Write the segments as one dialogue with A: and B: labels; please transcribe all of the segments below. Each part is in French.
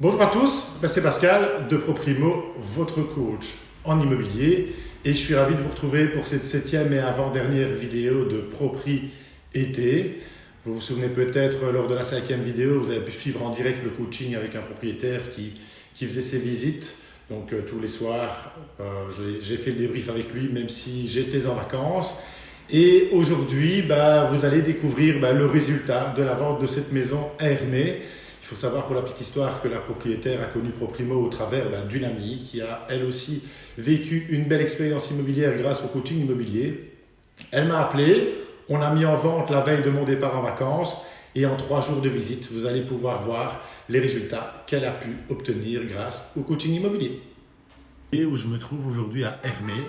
A: Bonjour à tous, c'est Pascal de ProPrimo, votre coach en immobilier, et je suis ravi de vous retrouver pour cette 7e et avant-dernière vidéo de ProPri été. Vous vous souvenez peut-être, lors de la 5e vidéo, vous avez pu suivre en direct le coaching avec un propriétaire qui faisait ses visites. Donc tous les soirs, j'ai fait le débrief avec lui, même si j'étais en vacances. Et aujourd'hui, vous allez découvrir le résultat de la vente de cette maison à Hermé. Il faut savoir, pour la petite histoire, que la propriétaire a connu ProPrimo au travers d'une amie qui a elle aussi vécu une belle expérience immobilière grâce au coaching immobilier. Elle m'a appelé, on a mis en vente la veille de mon départ en vacances et en 3 jours de visite, vous allez pouvoir voir les résultats qu'elle a pu obtenir grâce au coaching immobilier. Et où je me trouve aujourd'hui à Hermé.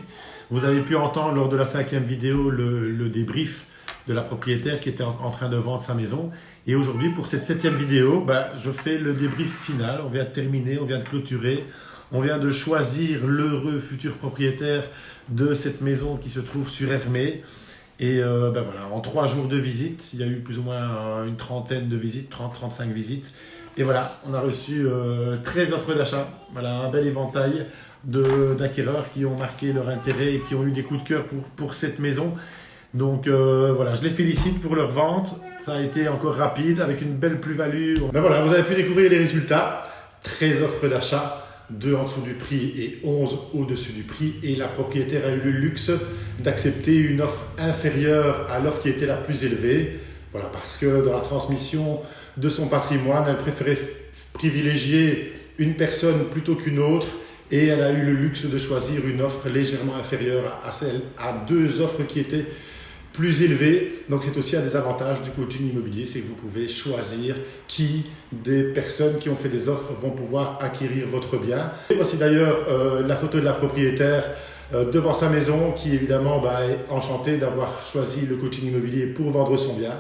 A: Vous avez pu entendre lors de la 5e vidéo le débrief de la propriétaire qui était en train de vendre sa maison. Et aujourd'hui, pour cette 7e vidéo, je fais le débrief final. On vient de terminer, on vient de clôturer, on vient de choisir l'heureux futur propriétaire de cette maison qui se trouve sur Hermé. Et voilà, en 3 jours de visite, il y a eu plus ou moins une trentaine de visites, 30-35 visites. Et voilà, on a reçu 13 offres d'achat. Voilà, un bel éventail d'acquéreurs qui ont marqué leur intérêt et qui ont eu des coups de cœur pour cette maison. Donc voilà, je les félicite pour leur vente. Ça a été encore rapide avec une belle plus-value. Voilà, vous avez pu découvrir les résultats. 13 offres d'achat, 2 en dessous du prix et 11 au-dessus du prix. Et la propriétaire a eu le luxe d'accepter une offre inférieure à l'offre qui était la plus élevée. Voilà, parce que dans la transmission de son patrimoine, elle préférait privilégier une personne plutôt qu'une autre. Et elle a eu le luxe de choisir une offre légèrement inférieure à 2 offres qui étaient plus élevées. Donc c'est aussi un des avantages du coaching immobilier, c'est que vous pouvez choisir qui des personnes qui ont fait des offres vont pouvoir acquérir votre bien. Et voici d'ailleurs la photo de la propriétaire devant sa maison qui évidemment est enchantée d'avoir choisi le coaching immobilier pour vendre son bien.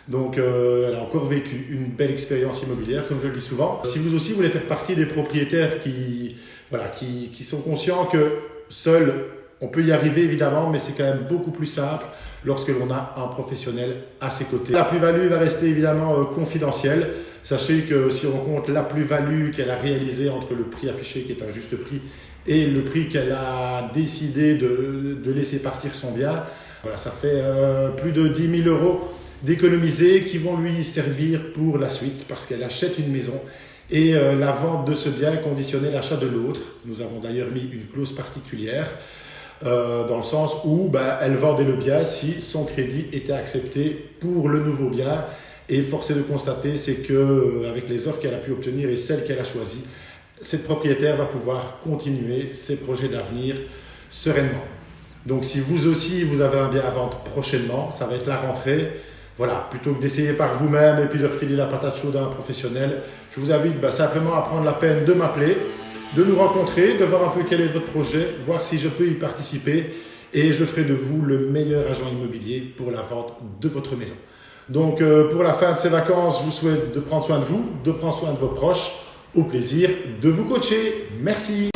A: Donc elle a encore vécu une belle expérience immobilière, comme je le dis souvent. Si vous aussi voulez faire partie des propriétaires qui sont conscients que seul on peut y arriver évidemment, mais c'est quand même beaucoup plus simple lorsque l'on a un professionnel à ses côtés. La plus-value va rester évidemment confidentielle. Sachez que si on compte la plus-value qu'elle a réalisée entre le prix affiché, qui est un juste prix, et le prix qu'elle a décidé de laisser partir son bien, voilà, ça fait plus de 10 000 € d'économiser qui vont lui servir pour la suite parce qu'elle achète une maison. Et la vente de ce bien conditionnait l'achat de l'autre. Nous avons d'ailleurs mis une clause particulière dans le sens où elle vendait le bien si son crédit était accepté pour le nouveau bien. Et force est de constater, c'est qu'avec les offres qu'elle a pu obtenir et celles qu'elle a choisies, cette propriétaire va pouvoir continuer ses projets d'avenir sereinement. Donc si vous aussi vous avez un bien à vendre prochainement, ça va être la rentrée. Voilà, plutôt que d'essayer par vous-même et puis de refiler la patate chaude à un professionnel, je vous invite simplement à prendre la peine de m'appeler, de nous rencontrer, de voir un peu quel est votre projet, voir si je peux y participer et je ferai de vous le meilleur agent immobilier pour la vente de votre maison. Donc pour la fin de ces vacances, je vous souhaite de prendre soin de vous, de prendre soin de vos proches. Au plaisir de vous coacher. Merci.